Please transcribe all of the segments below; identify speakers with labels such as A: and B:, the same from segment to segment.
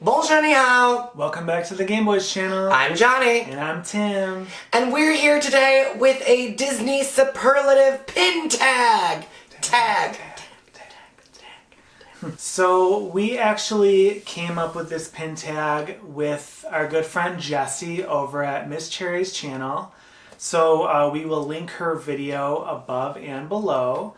A: Bonjour, ni hao.
B: Welcome back to the Gaymeboyz channel.
A: I'm Johnny.
B: And I'm Tim.
A: And we're here today with a Disney Superlative pin tag.
B: So we actually came up with this pin tag with our good friend Jessie over at Miss Cherry's channel. So we will link her video above and below.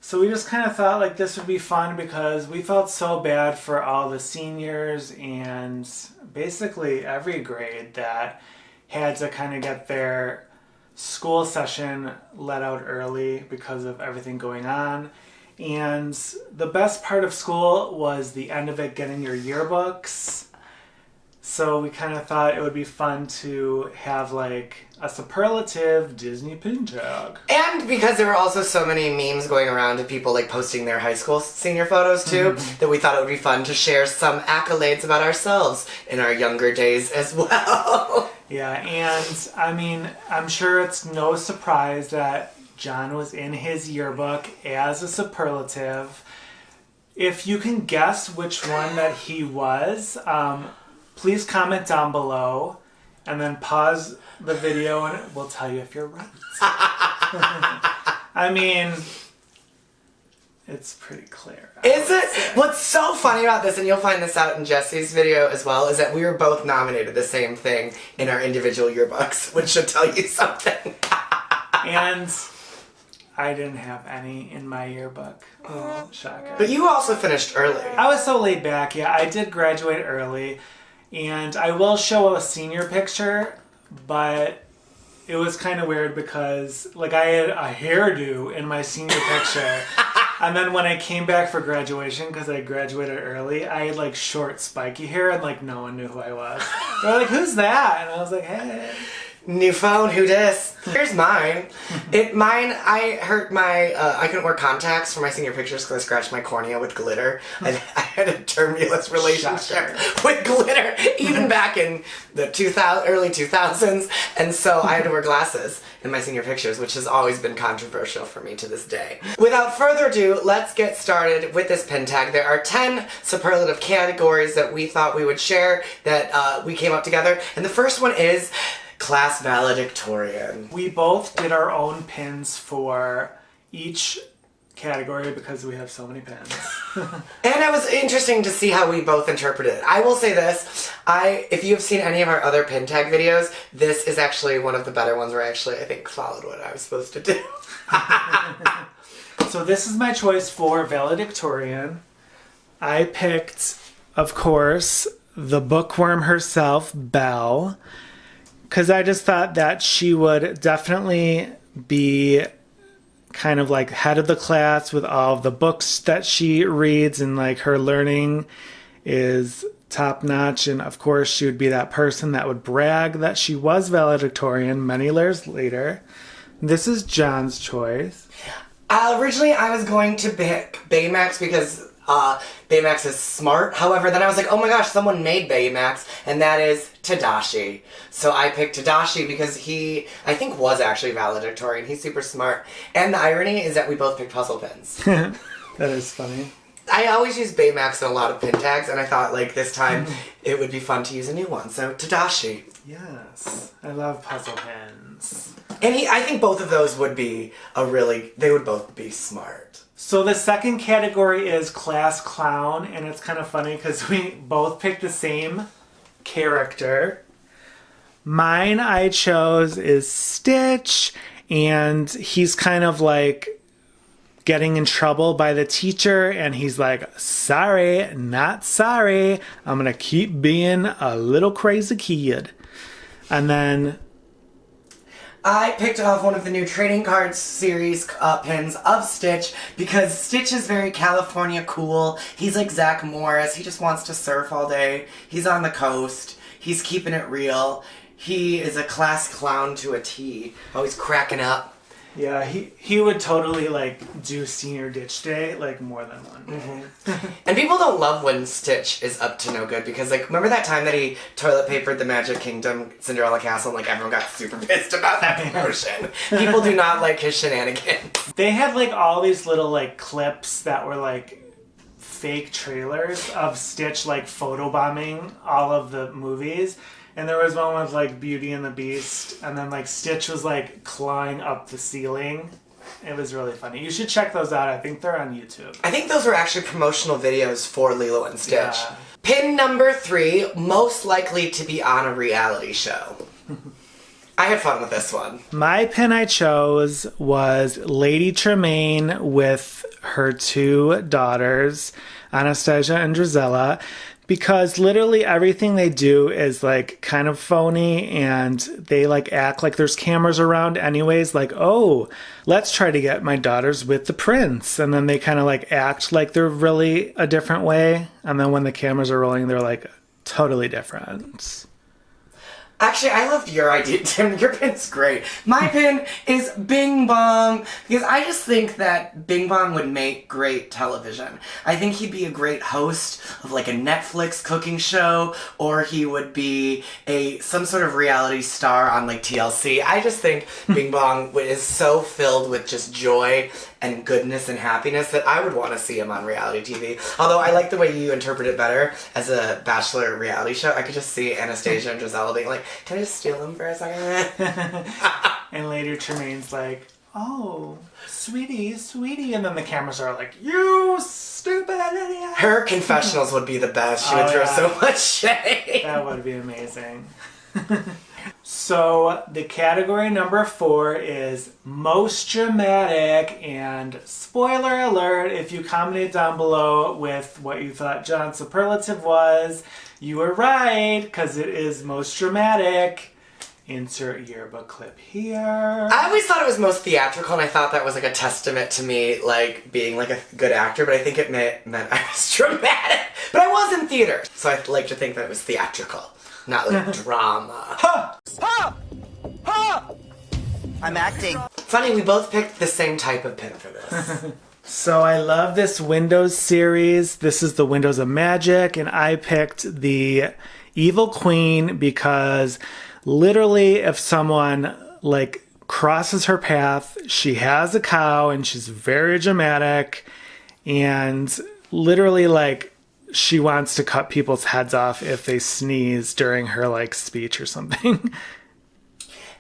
B: So we just kind of thought like this would be fun because we felt so bad for all the seniors and basically every grade that had to kind of get their school session let out early because of everything going on. And the best part of school was the end of it, getting your yearbooks. So we kind of thought it would be fun to have like a superlative Disney pin tag.
A: And because there were also so many memes going around of people like posting their high school senior photos too, that we thought it would be fun to share some accolades about ourselves in our younger days as well.
B: Yeah, and I mean, I'm sure it's no surprise that John was in his yearbook as a superlative. If you can guess which one that he was, please comment down below and then pause the video and we'll tell you if you're right. I mean, it's pretty clear.
A: Is it? What's so funny about this, and you'll find this out in Jessie's video as well, is that we were both nominated the same thing in our individual yearbooks, which should tell you something.
B: And I didn't have any in my yearbook. Oh, shocker.
A: But you also finished early.
B: I was so laid back. Yeah, I did graduate early. And I will show a senior picture, but it was kind of weird because like I had a hairdo in my senior picture. And then when I came back for graduation, because I graduated early, I had like short spiky hair and like no one knew who I was. They were like, who's that? And I was like, hey.
A: New phone, who dis? Here's mine. I hurt my, I couldn't wear contacts for my senior pictures because I scratched my cornea with glitter. I had a tumultuous relationship with glitter, even back in the early 2000s. And so I had to wear glasses in my senior pictures, which has always been controversial for me to this day. Without further ado, let's get started with this pin tag. There are 10 superlative categories that we thought we would share that we came up together. And the first one is Class Valedictorian.
B: We both did our own pins for each category because we have so many pins.
A: And it was interesting to see how we both interpreted it. I will say this, if you have seen any of our other pin tag videos, this is actually one of the better ones where I think followed what I was supposed to do.
B: So this is my choice for Valedictorian. I picked, of course, the bookworm herself, Belle, because I just thought that she would definitely be kind of like head of the class with all of the books that she reads, and like her learning is top notch. And of course she would be that person that would brag that she was valedictorian many years later. This is John's choice.
A: Originally I was going to pick Baymax because Baymax is smart. However, then I was like, oh my gosh, someone made Baymax, and that is Tadashi. So I picked Tadashi because he, I think, was actually valedictorian. He's super smart. And the irony is that we both picked puzzle pins.
B: That is funny.
A: I always use Baymax in a lot of pin tags, and I thought, like, this time it would be fun to use a new one. So, Tadashi.
B: Yes. I love puzzle pins.
A: And I think both of those would be they would both be smart.
B: So the second category is Class Clown, and it's kind of funny because we both picked the same character. Mine I chose is Stitch, and he's kind of like getting in trouble by the teacher, and he's like, sorry, not sorry. I'm gonna keep being a little crazy kid. And then
A: I picked off one of the new trading cards series pins of Stitch because Stitch is very California cool. He's like Zach Morris. He just wants to surf all day. He's on the coast. He's keeping it real. He is a class clown to a T. Always cracking up.
B: Yeah, he would totally like do senior ditch day like more than one day.
A: And people don't love when Stitch is up to no good because like remember that time that he toilet papered the Magic Kingdom Cinderella Castle and like everyone got super pissed about that promotion. People do not like his shenanigans.
B: They had like all these little like clips that were like fake trailers of Stitch like photobombing all of the movies. And there was one with like Beauty and the Beast, and then like Stitch was like clawing up the ceiling. It was really funny. You should check those out. I think they're on YouTube.
A: I think those were actually promotional videos for Lilo and Stitch.
B: Yeah.
A: Pin number 3, most likely to be on a reality show. I had fun with this one.
B: My pin I chose was Lady Tremaine with her 2 daughters, Anastasia and Drizella, because literally everything they do is like kind of phony, and they like act like there's cameras around anyways, like, oh, let's try to get my daughters with the prince. And then they kind of like act like they're really a different way. And then when the cameras are rolling, they're like totally different.
A: Actually, I loved your idea, Tim. Your pin's great. My pin is Bing Bong, because I just think that Bing Bong would make great television. I think he'd be a great host of like a Netflix cooking show, or he would be some sort of reality star on like TLC. I just think Bing Bong is so filled with just joy and goodness and happiness that I would want to see him on reality TV. Although I like the way you interpret it better as a Bachelor reality show. I could just see Anastasia and Giselle being like, can I just steal him for a second?
B: And later Tremaine's like, oh, sweetie, sweetie. And then the cameras are like, you stupid idiot.
A: Her confessionals would be the best. She would throw so much shade.
B: That would be amazing. So the category number 4 is most dramatic, and spoiler alert, if you commented down below with what you thought John's superlative was, you were right, because it is most dramatic. Insert yearbook clip here.
A: I always thought it was most theatrical, and I thought that was like a testament to me, like being like a good actor, but I think it meant I was dramatic. But I was in theater, so I like to think that it was theatrical. Not like drama.
C: Ha! Ha! Ha! I'm acting.
A: Funny, we both picked the same type of pin for this.
B: So I love this Windows series. This is the Windows of Magic, and I picked the Evil Queen because literally if someone like crosses her path, she has a cow and she's very dramatic, and literally like she wants to cut people's heads off if they sneeze during her like speech or something.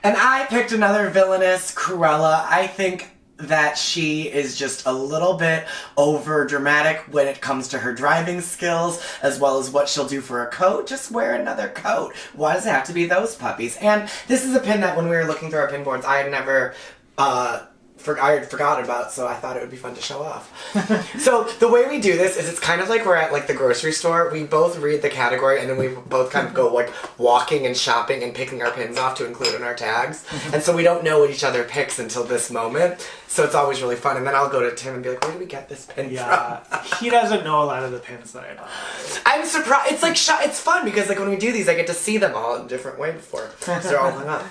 A: And I picked another villainous, Cruella. I think that she is just a little bit over dramatic when it comes to her driving skills, as well as what she'll do for a coat. Just wear another coat. Why does it have to be those puppies? And this is a pin that when we were looking through our pin boards, I had never I had forgotten about, so I thought it would be fun to show off. So the way we do this is it's kind of like we're at like the grocery store. We both read the category and then we both kind of go like walking and shopping and picking our pins off to include in our tags. And so we don't know what each other picks until this moment. So it's always really fun. And then I'll go to Tim and be like, where did we get this pin from?
B: He doesn't know a lot of the pins that I bought.
A: I'm surprised. It's like it's fun because like when we do these, I get to see them all in a different way before. So they're all hung up.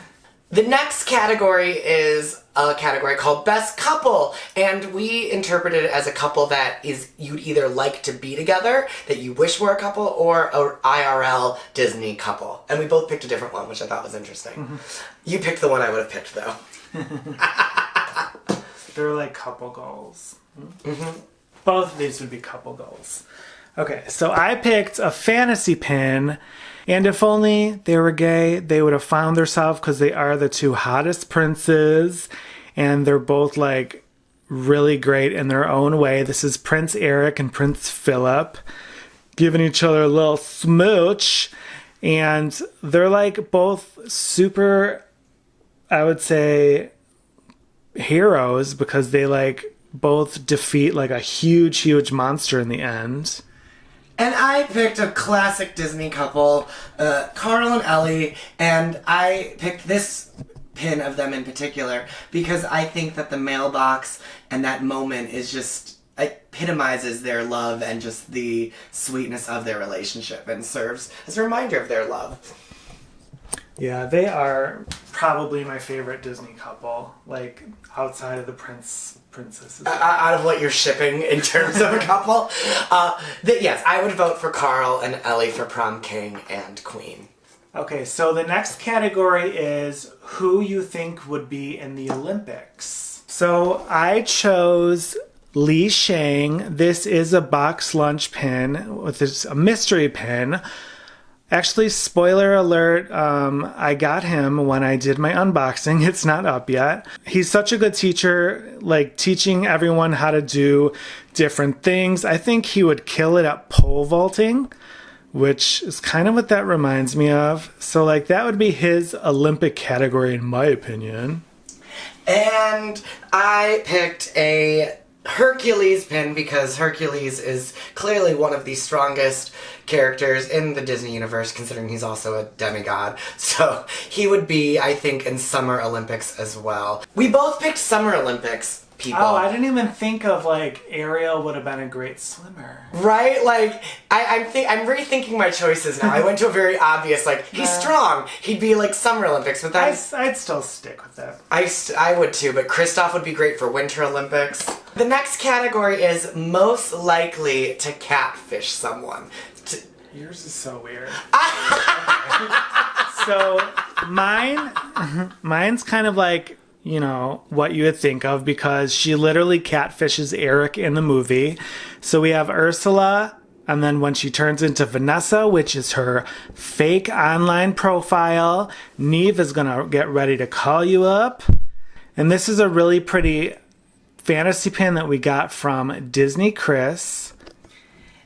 A: The next category is a category called Best Couple, and we interpret it as a couple that is you'd either like to be together, that you wish were a couple, or a IRL Disney couple. And we both picked a different one, which I thought was interesting. Mm-hmm. You picked the one I would have picked, though.
B: They're like couple goals.
A: Mm-hmm.
B: Both of these would be couple goals. Okay, so I picked a fantasy pin. And if only they were gay, they would have found themselves because they are the 2 hottest princes. And they're both like really great in their own way. This is Prince Eric and Prince Philip giving each other a little smooch. And they're like both super, I would say, heroes because they like both defeat like a huge, huge monster in the end.
A: And I picked a classic Disney couple, Carl and Ellie, and I picked this pin of them in particular because I think that the mailbox and that moment is just epitomizes their love and just the sweetness of their relationship and serves as a reminder of their love.
B: Yeah, they are probably my favorite Disney couple, like outside of the princesses.
A: Out of what you're shipping in terms of a couple. Yes, I would vote for Carl and Ellie for prom king and queen.
B: Okay, so the next category is who you think would be in the Olympics. So I chose Lee Shang. This is a box lunch pin with a mystery pin. Actually, spoiler alert, I got him when I did my unboxing. It's not up yet. He's such a good teacher, like teaching everyone how to do different things. I think he would kill it at pole vaulting, which is kind of what that reminds me of. So like that would be his Olympic category in my opinion.
A: And I picked a Hercules pin because Hercules is clearly one of the strongest characters in the Disney universe, considering he's also a demigod. So he would be, I think, in Summer Olympics as well. We both picked Summer Olympics people.
B: Oh, I didn't even think of like Ariel would have been a great swimmer.
A: Right? Like, I'm rethinking my choices now. I went to a very obvious, like, he's strong. He'd be like Summer Olympics, but that's...
B: I'd still stick with that.
A: I would too, but Kristoff would be great for Winter Olympics. The next category is most likely to catfish someone.
B: Yours is so weird. So mine's kind of like, you know, what you would think of because she literally catfishes Eric in the movie. So we have Ursula, and then when she turns into Vanessa, which is her fake online profile, Neve is gonna get ready to call you up. And this is a really pretty fantasy pin that we got from Disney Chris.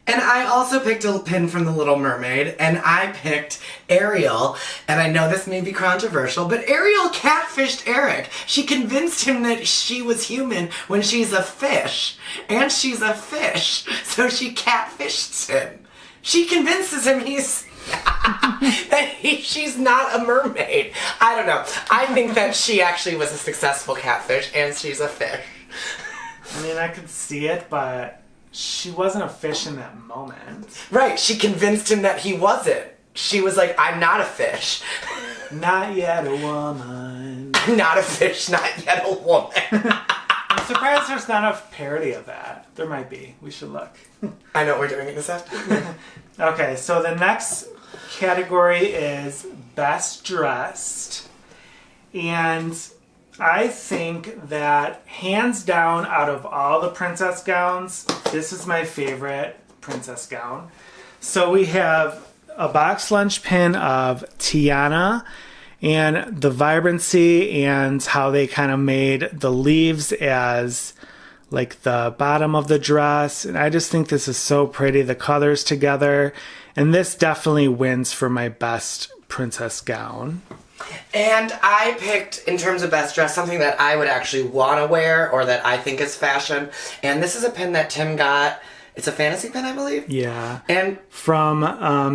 A: And I also picked a pin from The Little Mermaid, and I picked Ariel. And I know this may be controversial, but Ariel catfished Eric. She convinced him that she was human when she's a fish. And she's a fish, so she catfished him. She convinces him she's not a mermaid. I don't know. I think that she actually was a successful catfish, and she's a fish.
B: I mean, I could see it, but she wasn't a fish in that moment.
A: Right, she convinced him that he wasn't. She was like, I'm not a fish.
B: Not yet a woman.
A: I'm not a fish, not yet a woman.
B: I'm surprised there's not a parody of that. There might be. We should look.
A: I know what we're doing in this afternoon.
B: Okay, so the next category is Best Dressed. And I think that hands down out of all the princess gowns, this is my favorite princess gown. So we have a box lunch pin of Tiana and the vibrancy and how they kind of made the leaves as like the bottom of the dress. And I just think this is so pretty, the colors together. And this definitely wins for my best princess gown.
A: And I picked, in terms of best dress, something that I would actually want to wear or that I think is fashion. And this is a pin that Tim got. It's a fantasy pin, I believe.
B: Yeah.
A: And
B: from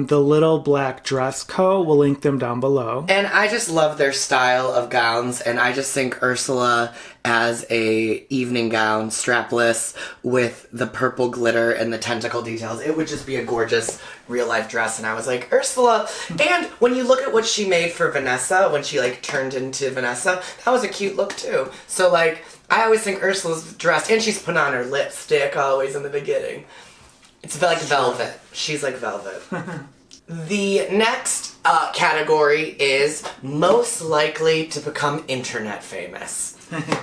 B: the Little Black Dress Co. We'll link them down below.
A: And I just love their style of gowns. And I just think Ursula as a evening gown, strapless, with the purple glitter and the tentacle details, it would just be a gorgeous real-life dress. And I was like, Ursula. And when you look at what she made for Vanessa, when she, like, turned into Vanessa, that was a cute look, too. So, like, I always think Ursula's dressed, and she's put on her lipstick always in the beginning. It's like velvet. She's like velvet. The next category is most likely to become internet famous.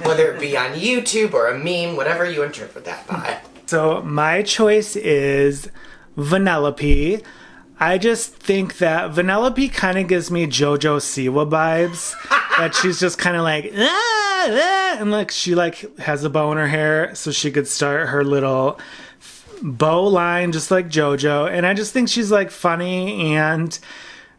A: Whether it be on YouTube or a meme, whatever you interpret that by.
B: So my choice is Vanellope. I just think that Vanellope kind of gives me JoJo Siwa vibes. That she's just kind of like, and like she like has a bow in her hair so she could start her little bow line just like JoJo. And I just think she's like funny and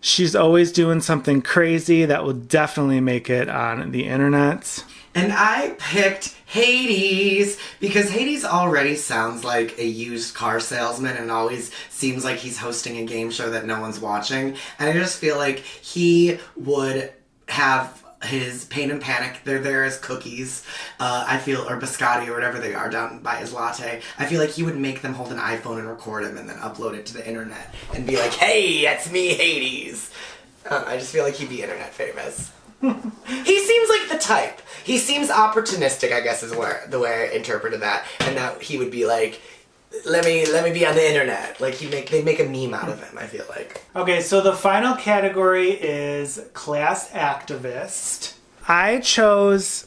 B: she's always doing something crazy that will definitely make it on the internet.
A: And I picked Hades because Hades already sounds like a used car salesman and always seems like he's hosting a game show that no one's watching. And I just feel like he would have his Pain and Panic, they're there as cookies, I feel, or biscotti or whatever they are down by his latte. I feel like he would make them hold an iPhone and record him and then upload it to the internet and be like, hey, that's me, Hades. I just feel like he'd be internet famous. He seems like the type. He seems opportunistic, I guess, is the way I interpreted that. And that he would be like, let me be on the internet. Like they make a meme out of him, I feel like.
B: Okay, so the final category is class activist. I chose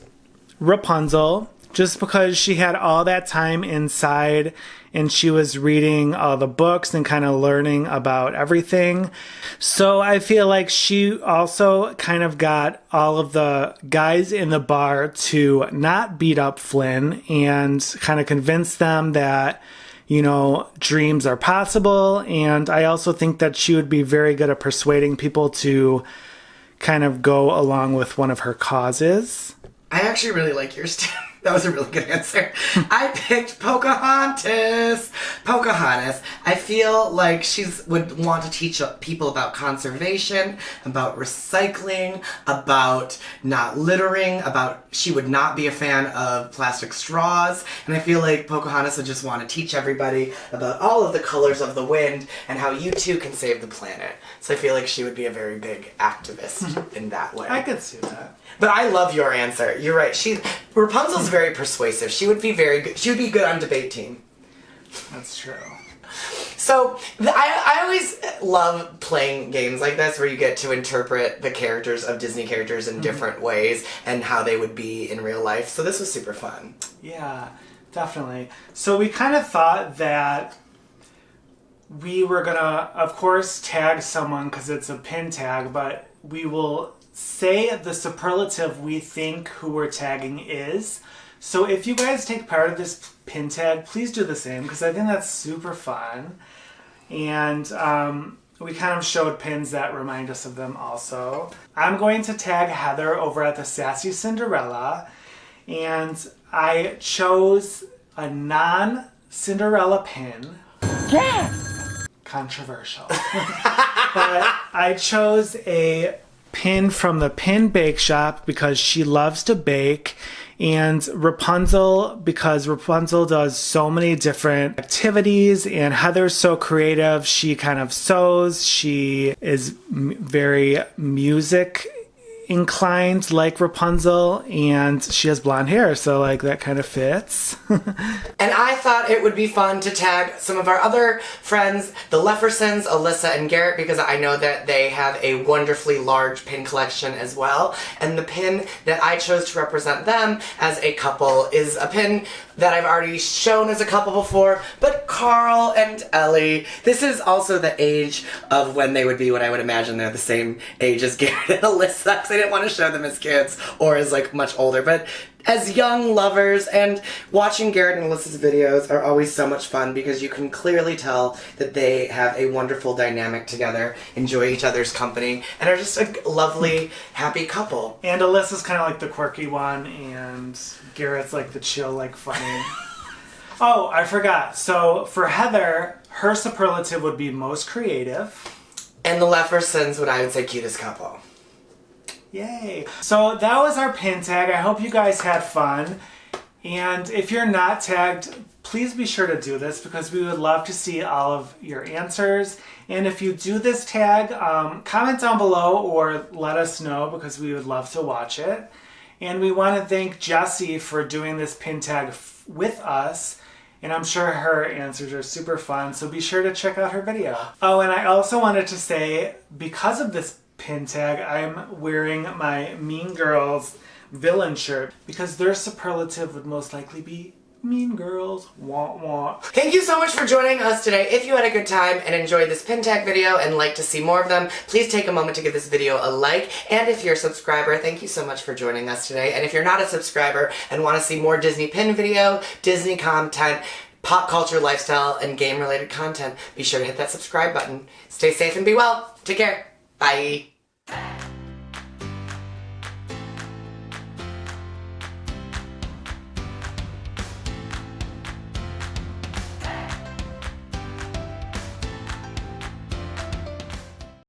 B: Rapunzel just because she had all that time inside and she was reading all the books and kind of learning about everything. So I feel like she also kind of got all of the guys in the bar to not beat up Flynn and kind of convince them that, you know, dreams are possible. And I also think that she would be very good at persuading people to kind of go along with one of her causes.
A: I actually really like yours too. That was a really good answer. I picked Pocahontas. Pocahontas. I feel like she would want to teach people about conservation, about recycling, about not littering, about she would not be a fan of plastic straws. And I feel like Pocahontas would just want to teach everybody about all of the colors of the wind and how you too can save the planet. So I feel like she would be a very big activist in that way.
B: I could see that.
A: But I love your answer. You're right. Rapunzel's very persuasive. She would be very good. She would be good on debate team.
B: That's true.
A: So I always love playing games like this where you get to interpret the characters of Disney characters in different ways and how they would be in real life. So this was super fun.
B: Yeah, definitely. So we kind of thought that we were gonna, of course, tag someone because it's a pin tag, but we will say the superlative we think who we're tagging is. So if you guys take part of this pin tag, please do the same because I think that's super fun. And we kind of showed pins that remind us of them also. I'm going to tag Heather over at the Sassy Cinderella. And I chose a non-Cinderella pin.
D: Yeah!
B: Controversial. But I chose a pin from the Pin Bake Shop because she loves to bake, and Rapunzel because Rapunzel does so many different activities, and Heather's so creative. She kind of sews. She is very music inclined like Rapunzel, and she has blonde hair, so like that kind of fits.
A: And I thought it would be fun to tag some of our other friends, the Leffersons, Alyssa and Garrett, because I know that they have a wonderfully large pin collection as well. And the pin that I chose to represent them as a couple is a pin that I've already shown as a couple before, but Carl and Ellie. This is also the age of when they would be, when I would imagine they're the same age as Garrett and Alyssa, because I didn't want to show them as kids or as like much older, but as young lovers. And watching Garrett and Alyssa's videos are always so much fun because you can clearly tell that they have a wonderful dynamic together, enjoy each other's company, and are just a lovely, happy couple.
B: And Alyssa's kind of like the quirky one, and Garrett's like the chill, like funny. Oh, I forgot. So for Heather, her superlative would be most creative.
A: And the Leffersons would, I would say, cutest couple.
B: Yay. So that was our pin tag. I hope you guys had fun. And if you're not tagged, please be sure to do this because we would love to see all of your answers. And if you do this tag, comment down below or let us know because we would love to watch it. And we want to thank Jessie for doing this pin tag with us. And I'm sure her answers are super fun, so be sure to check out her video. Oh, and I also wanted to say, because of this pin tag, I'm wearing my Mean Girls villain shirt because their superlative would most likely be Mean Girls. Wah wah.
A: Thank you so much for joining us today. If you had a good time and enjoyed this pin tag video and like to see more of them, please take a moment to give this video a like. And if you're a subscriber, thank you so much for joining us today. And if you're not a subscriber and want to see more Disney pin video, Disney content, pop culture, lifestyle, and game related content, be sure to hit that subscribe button. Stay safe and be well. Take care. Bye.